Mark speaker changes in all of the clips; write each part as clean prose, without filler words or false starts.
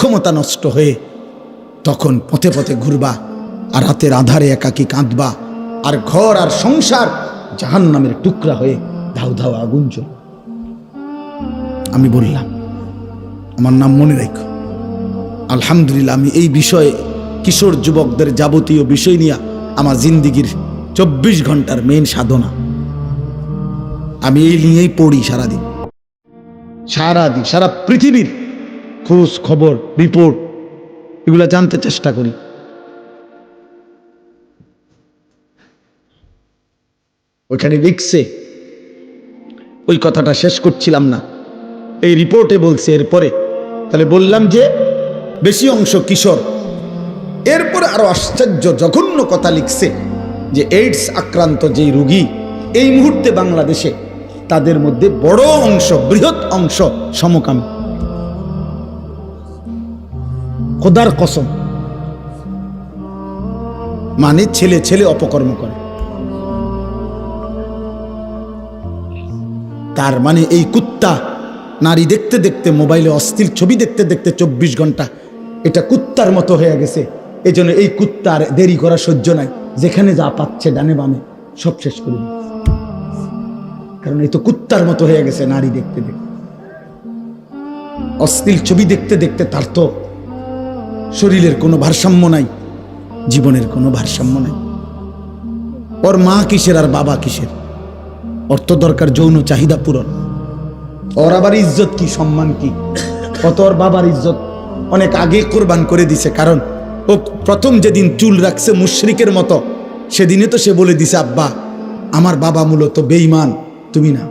Speaker 1: সক্ষমতা নষ্ট হয়ে তখন পথে পথে ঘুরবা, আর রাতের আধারে একাকী কাঁদবা, আর ঘর আর সংসার জাহান্নামের টুকরা হয়ে ধাউ ধাউ আগুন জ্বল। আমি বললাম, আমার নাম মনে রাখো। আলহামদুলিল্লাহ, আমি এই বিষয়ে কিশোর যুবকদের যাবতীয় বিষয় নিয়ে আমার জিন্দিগির 24 ঘন্টার মেইন সাধনা, আমি এই নিয়েই পড়ি সারাদিন, সারা পৃথিবীর খোঁজ খবর রিপোর্ট এগুলা জানতে চেষ্টা করি। ওইখানে লিখছে, ওই কথাটা শেষ করছিলাম না, এই রিপোর্টে বলছে এরপরে, তাহলে বললাম যে বেশি অংশ কিশোর। এরপরে আরো আশ্চর্য জঘন্য কথা লিখছে যে এইডস আক্রান্ত যেই রোগী এই মুহূর্তে বাংলাদেশে, তাদের মধ্যে বড় অংশ, বৃহৎ অংশ সমকামী। খোদার কসম, মানে ছেলে ছেলে অপকর্ম করে। তার মানে এই কুত্তা নারী দেখতে দেখতে, মোবাইলে অশ্লীল ছবি দেখতে দেখতে 24 ঘন্টা এটা কুত্তার মতো হয়ে গেছে। এই জন্য এই কুত্তার দেরি করা সহ্য নাই, যেখানে যা পাচ্ছে ডানে বামে সব শেষ করে দিচ্ছে। কারণ এই তো কুত্তার মতো হয়ে গেছে নারী দেখতে দেখতে, অশ্লীল ছবি দেখতে দেখতে। তার তো শরীরের কোনো ভারসাম্য নাই, জীবনের কোনো ভারসাম্য নাই। ওর মা কিসের আর বাবা কিসের? ওর তো দরকার যৌন চাহিদা পূরণ। ওর আবার ইজ্জত কি, সম্মান কি? কত ওর বাবার ইজ্জত অনেক আগে কোরবান করে দিছে। কারণ ও প্রথম যেদিন চুল রাখছে মুশরিকের মতো, সেদিনে তো সে বলে দিছে, আব্বা আমার বাবা মূলত বেঈমান, তুমি না।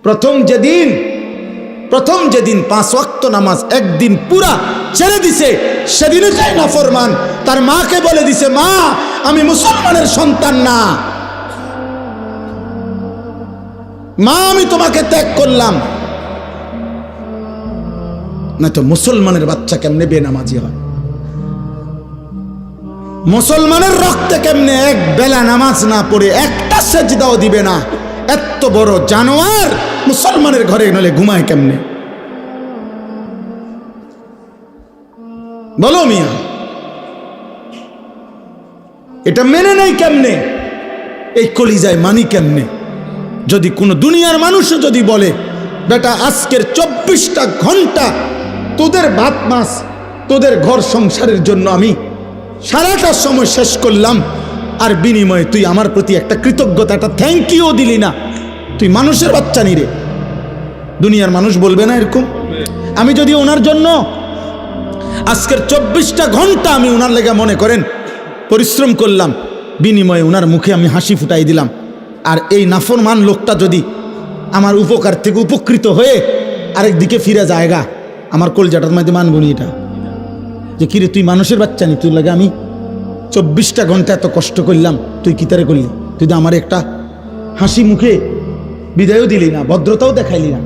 Speaker 1: প্রথম যেদিন 5 ওয়াক্ত নামাজ একদিন পুরা ছেড়ে দিছে, সেদিনে চাই না ফরমান, তার মাকে বলে দিছে, মা আমি মুসলমানের সন্তান না, মা আমি তোমাকে ত্যাগ করলাম। না তো মুসলমানের বাচ্চা কেমনে বেনামাজি হয়? মুসলমানের রক্তে কেমনে এক বেলা নামাজ না পড়ে একটা সেজদাও দিবে না? এত বড় জানোয়ার মুসলমানের ঘরে নলে ঘুমায় কেমনে? বলো মিয়া, এটা মেনে নেই কেমনে? এই কলিজায় মানি কেমনে? যদি কোনো দুনিয়ার মানুষও যদি বলে, বেটা আজকের 24টা ঘন্টা তোদের ভাত মাছ, তোদের ঘর সংসারের জন্য আমি সারাটা সময় শেষ করলাম, আর বিনিময়ে তুই আমার প্রতি একটা কৃতজ্ঞতা, একটা থ্যাংক ইউ দিলি না, তুই মানুষের বাচ্চা নি রে। দুনিয়ার মানুষ বলবে না এরকম? আমি যদি ওনার জন্য আজকের 24টা ঘন্টা আমি ওনার লেগে মনে করেন পরিশ্রম করলাম, বিনিময়ে ওনার মুখে আমি হাসি ফুটাই দিলাম, আর এই নাফরমান লোকটা যদি আমার উপকার থেকে উপকৃত হয়ে আরেকদিকে ফিরে যায়গা, আমার কলজাটার মধ্যে মানবনি এটা, যে কিরে তুই মানুষের বাচ্চা নি, তুই লাগে আমি 24টা ঘন্টা এত কষ্ট করলাম, তুই কি তারে করলি? তুই তো আমার একটা হাসি মুখে বিদায়ও দিলি না, ভদ্রতাও দেখাইলি না।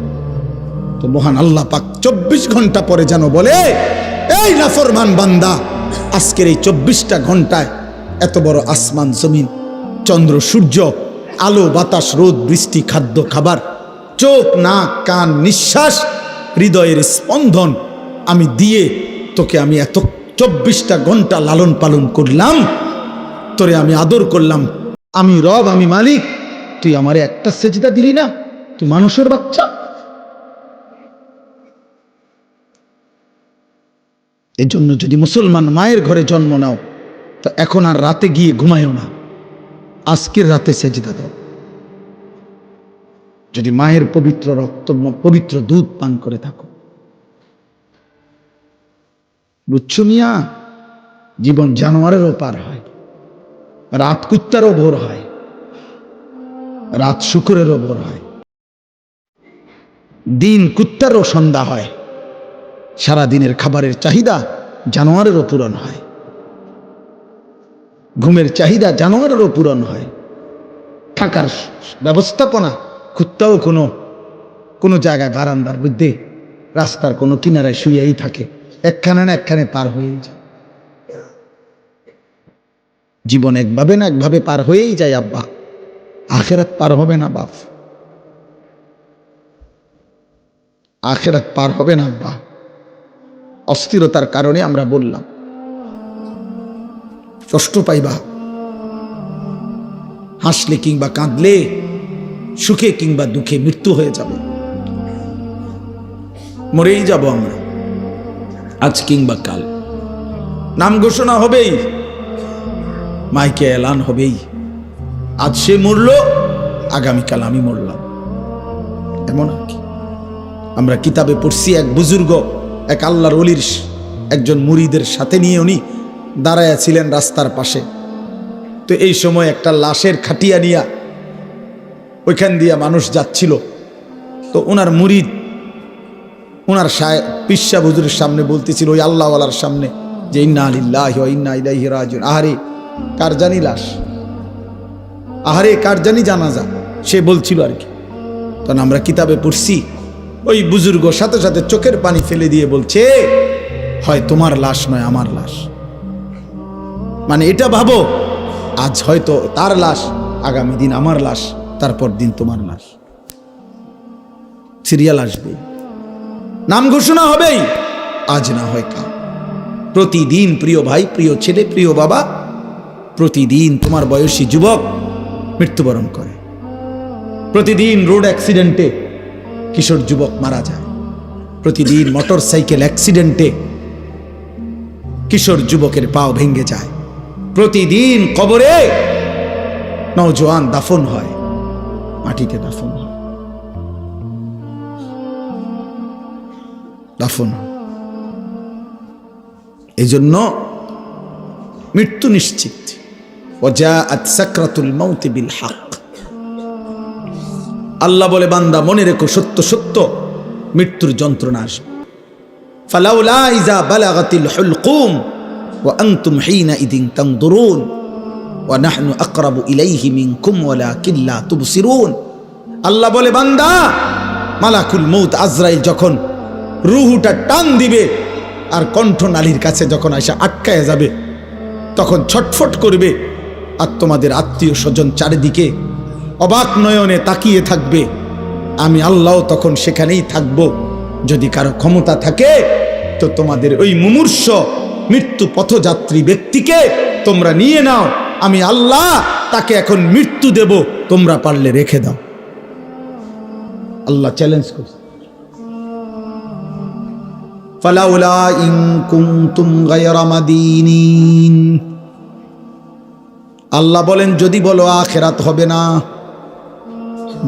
Speaker 1: তো মহান আল্লাহ পাক 24 ঘন্টা পরে যেন বলে, এই নাফরমান বান্দা, আজকের এই 24টা ঘন্টায় এত বড় আসমান জমিন, চন্দ্র সূর্য, আলো বাতাস, রোদ বৃষ্টি, খাদ্য খাবার, চোখ নাক কান নিঃশ্বাস, হৃদয়ের স্পন্দন আমি দিয়ে তোকে আমি এত 24টা ঘন্টা লালন পালন করলাম, তোরে আমি আদর করলাম, আমি রব, আমি মালিক, তুই আমারে একটা সেজদা দিলি না, তুই মানুষের বাচ্চা। এই জন্য যদি মুসলমান মায়ের ঘরে জন্ম নাও, তো এখন আর রাতে গিয়ে ঘুমায়ও না, আজকের রাতে সেজদা দাও। যদি মায়ের পবিত্র রক্ত, পবিত্র দুধ পান করে থাকো, বুঝছো মিয়া? জীবন জানোয়ারেরও পার হয়, রাত কুত্তারও ভোর হয়, রাত শুকুরেরও ভোর হয়, দিন কুত্তারও সন্ধ্যা হয়, সারা দিনের খাবারের চাহিদা জানোয়ারেরও পূরণ হয়, ঘুমের চাহিদা জানোয়ারেরও পূরণ হয়, থাকার ব্যবস্থাপনা কুত্তাও কোনো জায়গায় বারান্দার মধ্যে, রাস্তার কোনো কিনারায় শুয়েই থাকে, একখানে না একখানে পার হয়েই যায়। জীবন একভাবে না একভাবে পার হয়েই যায় আব্বা, আখেরাত পার হবে না বাপ। আখিরাত পার হবে না আব্বা। অস্থিরতার কারণে আমরা বললাম, কষ্ট পাইবা, হাসলে কিংবা কাঁদলে, সুখে কিংবা দুঃখে মৃত্যু হয়ে যাবে, মরেই যাব আমরা, আজ কিংবা কাল। নাম ঘোষণা হবেই, মাইকে এলান হবেই, আজ সে মরল, আগামীকাল আমি মরলাম, এমন আর কি। আমরা কিতাবে পড়ছি, এক বুজুর্গ এক আল্লাহর ওলির একজন মুরিদের সাথে নিয়ে উনি দাঁড়ায়া ছিলেন রাস্তার পাশে। তো এই সময় একটা লাশের খাটিয়া নিয়া ওইখান দিয়া মানুষ যাচ্ছিল। তো ওনার মুরিদ ওনার পিসা হুজুরের সামনে বলতেছিল, ওই আল্লাহওয়ালার সামনে, যে ইন্না লিল্লাহি ওয়া ইন্না ইলাইহি রাজিউন। আহারে কার জানি লাশ, আহারে কার জানি জানাজা, সে বলছিল আর কি। তখন আমরা কিতাবে পড়ছি, ওই বুজুর্গ সাথে সাথে চোখের পানি ফেলে দিয়ে বলছে, হয় তোমার লাশ নয় আমার লাশ। মানে এটা ভাবো, আজ হয়তো তার লাশ, আগামী দিন আমার লাশ, তারপর দিন তোমার লাশ। সিরিয়াল আসবে, নাম ঘোষণা হবেই, আজ না হয় কাল। প্রতিদিন প্রিয় ভাই, প্রিয় ছেলে, প্রিয় বাবা, প্রতিদিন তোমার বয়সী যুবক মৃত্যুবরণ করে। প্রতিদিন রোড অ্যাক্সিডেন্টে কিশোর যুবক মারা যায়। প্রতিদিন মোটর সাইকেল অ্যাক্সিডেন্টে কিশোর যুবকের পাও ভেঙে যায়। প্রতিদিন কবরে নওজোয়ান দাফন হয়, মাটিতে দাফন হয়, দাফন। এই জন্য মৃত্যু নিশ্চিত। ওয়াজাআত সাকরাতুল মাউতি বিল হক। আল্লাহ বলে, বান্দা মনে রেখো, সত্য সত্য মৃত্যুর যন্ত্রণা আসবে। ফালাউলা ইযা বালাগাতিল হুলকুম ওয়া আনতুম হিনা ইদিন তানদুরুন ওয়া নাহনু আকরাবু ইলাইহি মিনকুম ওয়ালাকিন লা তুবসিরুন। আল্লাহ বলে, বান্দা মালাকুল মউত আজরাইল যখন রূহটা টান দিবে আর কণ্ঠনালীর কাছে যখন আয়সা আটকায় যাবে, তখন ছটফট করবে, আর তোমাদের আত্মীয় স্বজন চারিদিকে অবাক নয়নে তাকিয়ে থাকবে। আমি আল্লাহ তখন সেখানেই থাকব। যদি কারো ক্ষমতা থাকে তো তোমাদের ওই মুমূর্ষ মৃত্যু পথযাত্রী ব্যক্তিকে তোমরা নিয়ে নাও, আমি আল্লাহ তাকে এখন মৃত্যু দেব, তোমরা পারলে রেখে দাও। আল্লাহ চ্যালেঞ্জ করছে, ফালাউলা ইন কুনতুম গায়রা মাদিনিন। আল্লাহ বলেন, যদি বলো আখিরাত হবে না,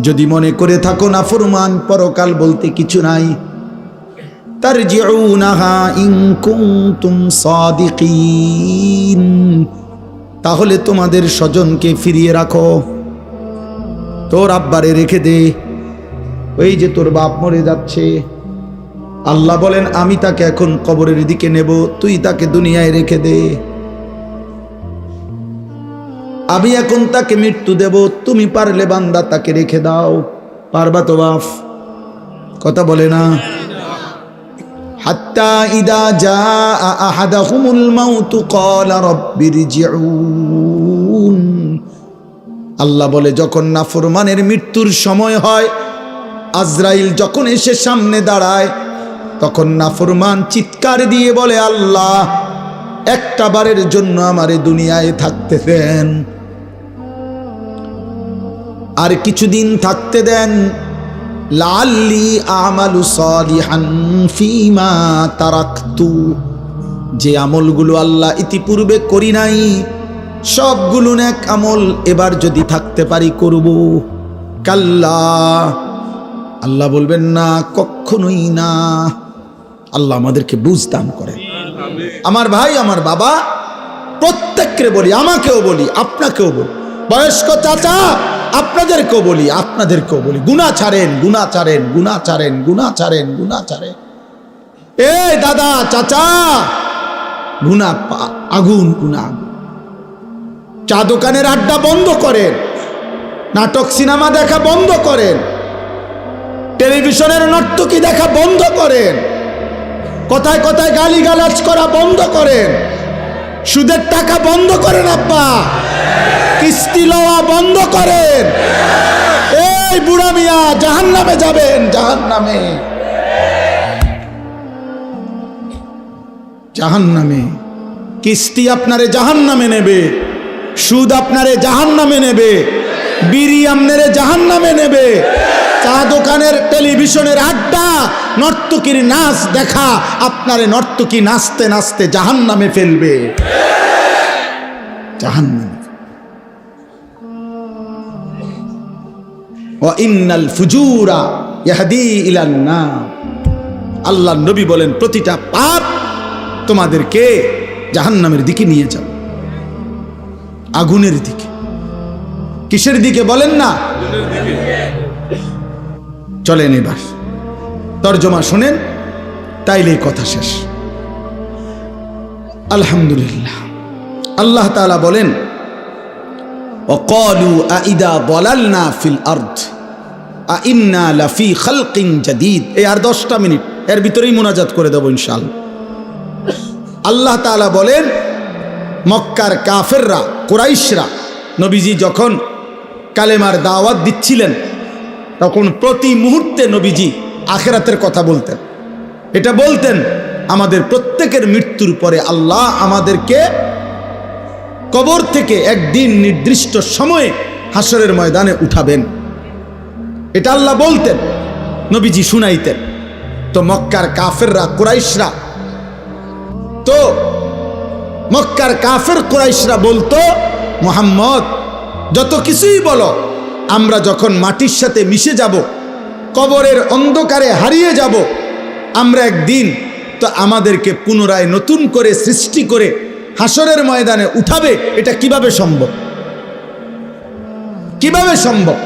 Speaker 1: যদি মনে করে থাকো না ফরমান পরকাল বলতে কিছু নাই, তারজিউনাহা ইন কুনতুম সাদিকিন, তাহলে তোমাদের স্বজনকে ফিরিয়ে রাখো। তোর আব্বারে রেখে দে, ওই যে তোর বাপ মরে যাচ্ছে, আল্লাহ বলেন আমি তাকে এখন কবরের দিকে নেব, তুই তাকে দুনিয়ায় রেখে দে। আমি এখন তাকে মৃত্যু দেব, তুমি পারলে বান্দা তাকে রেখে দাও। পারবা তো বাপ? কথা বলে না। হাত্তা ইদা জাআ আহাদাহুমুল মাউতু ক্বালা রাব্বিরজিউন। আল্লাহ বলে, যখন নাফরমানের মৃত্যুর সময় হয়, আজরাইল যখন এসে সামনে দাঁড়ায়, তখন নাফরমান চিৎকার দিয়ে বলে, আল্লাহ একটা বারের জন্য আমারে দুনিয়ায় থাকতে দেন, আর কিছুদিন থাকতে দেন, লাআল্লি আমালু সালিহান ফীমা তারাকতু। যে আমলগুলো আল্লাহ ইতিপূর্বে করি নাই, সবগুলো নেক আমল এবার যদি থাকতে পারি করব। কাল্লা, আল্লাহ বলবেন না, কখনোই না। আল্লাহ আমাদেরকে বুঝ দান করেন। আমার ভাই, আমার বাবা, প্রত্যেককে বলি, আমাকেও বলি, আপনাকেও বলি, বয়স্ক চাচা আপনাদেরকেও বলি, আপনাদেরকেও বলি, গুনাহ ছাড়েন, গুনাহ ছাড়েন, গুনাহ ছাড়েন, গুনাহ ছাড়েন, গুনাহ ছাড়েন। এই দাদা চাচা, গুনাহ আগুন, গুনাহ। চা দোকানের আড্ডা বন্ধ করেন, নাটক সিনেমা দেখা বন্ধ করেন, টেলিভিশনের নর্তকী দেখা বন্ধ করেন, কথায় কথায় গালিগালাজ করা বন্ধ করেন, সুদের টাকা বন্ধ করেন, আব্বা কিস্তি লওয়া বন্ধ করেন। এই বুড়া মিয়া জাহান্নামে যাবেন, জাহান্নামে। জাহান্নামে। কিস্তি আপনারে জাহান্নামে নেবে, সুদ আপনারে জাহান্নামে নেবে, বিড়ি আপনারে জাহান্নামে নেবে, চা দোকানের টেলিভিশনের আড্ডা, নর্তকীর নাচ দেখা আপনারে নর্তকী নাচতে নাচতে জাহান্নামে ফেলবে, জাহান্নামে। ওয়া ইন্নাল ফুজুরা ইয়াহদি ইলান নার। আল্লাহর নবী বলেন প্রতিটা পাপ তোমাদেরকে জাহান্নামের দিকে নিয়ে যাবে, আগুনের দিকে। কিসের দিকে বলেন না? চলেন এবার তরজমা শুনেন, তাইলে কথা শেষ। আলহামদুলিল্লাহ। আল্লাহ তাআলা বলেন ওয়াকালু আইদা দালালনা ফিল আরদ আইন্না লাফি খালকিন জাদীদ। এই আর 10টা মিনিট, এর ভিতরেই মুনাজাত করে দেব ইনশাআল্লাহ। আল্লাহ তাআলা বলেন মক্কার কাফেররা, কুরাইশরা নবীজি যখন কালেমার দাওয়াত দিচ্ছিলেন তখন প্রতি মুহূর্তে নবীজি আখিরাতের কথা বলতেন। এটা বলতেন আমাদের প্রত্যেকের মৃত্যুর পরে আল্লাহ আমাদেরকে কবর থেকে একদিন নির্দিষ্ট সময়ে হাসরের ময়দানে উঠাবেন। এটা আল্লাহ বলতেন, নবীজি শুনাইতেন। তো মক্কার কাফেররা, কুরাইশরা, তো মক্কার কাফের কুরাইশরা বলতো মুহাম্মদ যত কিছুই বলো, আমরা যখন মাটির সাথে মিশে যাব, কবরের অন্ধকারে হারিয়ে যাব, আমরা একদিন তো আমাদেরকে পুনরায় নতুন করে সৃষ্টি করে হাসরের ময়দানে উঠাবে। এটা কিভাবে সম্ভব? কিভাবে সম্ভব?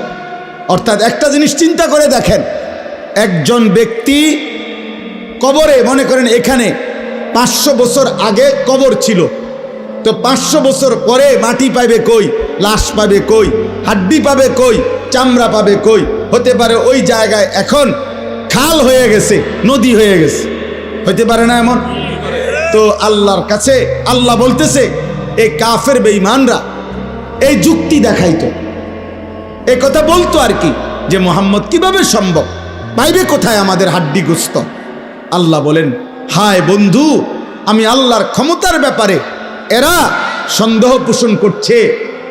Speaker 1: অর্থাৎ একটা জিনিস চিন্তা করে দেখেন, একজন ব্যক্তি কবরে, মনে করেন এখানে 500 বছর আগে কবর ছিল, তো 500 বছর পরে মাটি পাবে কই, লাশ পাবে কই, হাড্ডি পাবে কই, চামড়া পাবে কই? হতে পারে ওই জায়গায় এখন খাল হয়ে গেছে, নদী হয়ে গেছে, হতে পারে না এমন? তো আল্লাহর কাছে আল্লাহ বলতেছে এই কাফের বেঈমানরা এই যুক্তি দেখাইতো, এই কথা বলতো আর কি, যে মুহাম্মদ কিভাবে সম্ভব, পাইবে কোথায় আমাদের হাড্ডি গোস্ত? আল্লাহ বলেন হায় বন্ধু, আমি আল্লাহর ক্ষমতার ব্যাপারে এরা সন্দেহ পোষণ করছে,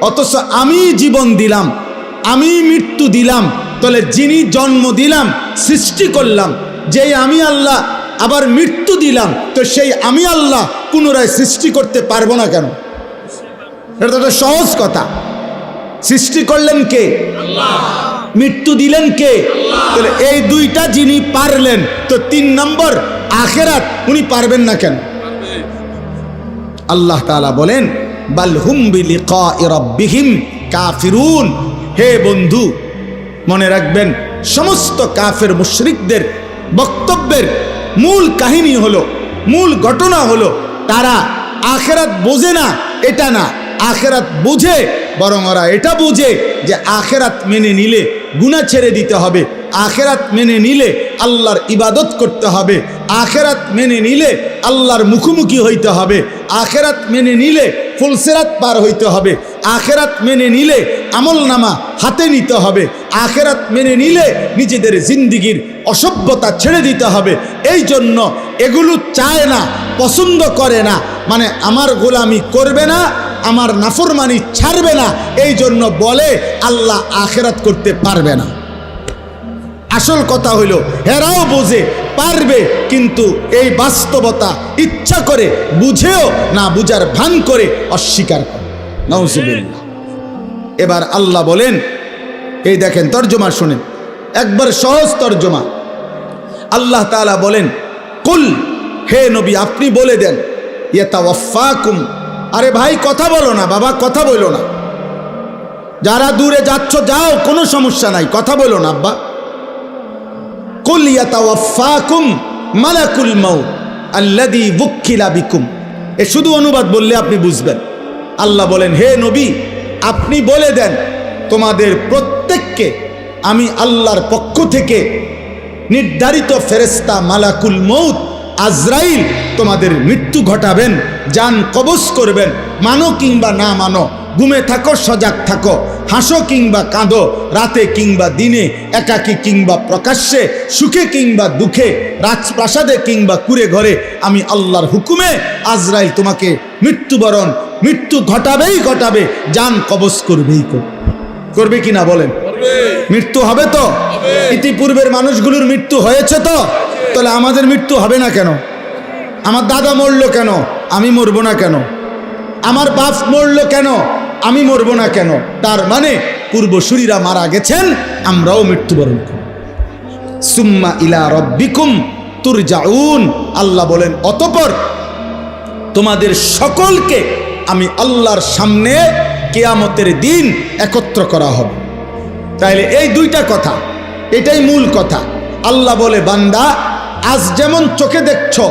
Speaker 1: অথচ আমি জীবন দিলাম, আমি মৃত্যু দিলাম, তাহলে যিনি জন্ম দিলাম, সৃষ্টি করলাম, যেই আমি আল্লাহ আবার মৃত্যু দিলাম, তো সেই আমি আল্লাহ পুনরায় সৃষ্টি করতে পারবো না কেন? এটা তো একটা সহজ কথা। সৃষ্টি করলেন কে? আল্লাহ। মৃত্যু দিলেন কে? আল্লাহ। তাহলে এই দুইটা যিনি পারলেন, তো 3 নম্বর আখিরাত উনি পারবেন না কেন? আল্লাহ তাআলা বলেন বাল হুম বিলিকাই রাব্বিহিম কাফিরুন। হে বন্ধু, মনে রাখবেন সমস্ত কাফের মুশরিকদের বক্তব্যের মূল কাহিনী হলো, মূল ঘটনা হলো তারা আখিরাত বোঝে না, এটা না, আখিরাত বুঝে, বরং ওরা এটা বুঝে যে আখিরাত মেনে নিলে গুনাহ ছেড়ে দিতে হবে, আখিরাত মেনে নিলে আল্লাহর ইবাদত করতে হবে, আখিরাত মেনে নিলে আল্লাহর মুখোমুখি হইতে হবে, আখিরাত মেনে নিলে ফুলসিরাত পার হইতে হবে, আখিরাত মেনে নিলে আমলনামা হাতে নিতে হবে, আখিরাত মেনে নিলে নিজেদের জিন্দিগির অসভ্যতা ছেড়ে দিতে হবে। এই জন্য এগুলো চায় না, পছন্দ করে না, মানে আমার গোলামি করবে না, আমার নাফরমানি ছাড়বে না, এই জন্য বলে আল্লাহ আখিরাত করতে পারবে না। আসল কথা হইল হেরাও বোঝে পারবে, কিন্তু এই বাস্তবতা ইচ্ছা করে বুঝেও না বুঝার ভান করে অস্বীকার করে। নাউজুবিল্লাহ। এবার আল্লাহ বলেন, এই দেখেন তর্জমা শুনেন, একবার সহজ তর্জমা। আল্লাহ তাআলা বলেন কুল, হে নবী আপনি বলে দেন, ইয়াতাওয়াফাকুম। আরে ভাই কথা বলো না, বাবা কথা বলো না, যারা দূরে যাচ্ছ যাও, কোনো সমস্যা নাই, কথা বলো না আব্বা। কুল ইয়াতাওয়াফাকুম মালাকুল মাউত আল্লাযী বুক্কিলা বিকুম। এ শুধু অনুবাদ বললে আপনি বুঝবেন। আল্লাহ বলেন হে নবী আপনি বলে দেন তোমাদের প্রত্যেককে আমি আল্লাহর পক্ষ থেকে নির্ধারিত ফেরেশতা মালাকুল মউত আজরাইল তোমাদের মৃত্যু ঘটাবেন, জান কবজ করবেন, মানো কিংবা না মানো, ঘুমে থাকো সজাগ থাকো, হাসো কিংবা কাঁদো, রাতে কিংবা দিনে, একাকী কিংবা প্রকাশ্যে, সুখে কিংবা দুঃখে, রাজপ্রাসাদে কিংবা কুঁড়ে ঘরে, আমি আল্লাহর হুকুমে আজরাইল তোমাকে মৃত্যু ঘটাবেই ঘটাবে, জান কবজ করবেই করবে কিনা বলেন? মৃত্যু হবে তো? ইতিপূর্বের মানুষগুলোর মৃত্যু হয়েছে তো, তাহলে আমাদের মৃত্যু হবে না কেন? আমার দাদা মরলো কেন, আমি মরবো না কেন? আমার বাপ মরলো কেন, আমি মরবো না কেন? তার মানে পূর্বসূরীরা মারা গেছেন, আমরাও মৃত্যুবরণ করব। সুম্মা ইলা রব্বিকুম তুরজাউন, আল্লাহ বলেন অতঃপর তোমাদের সকলকে আমি আল্লাহর সামনে কিয়ামতের দিন একত্র করা হবে। তাইলে এই দুইটা কথা, এটাই মূল কথা। আল্লাহ বলে বান্দা আজ যেমন চোখে দেখছো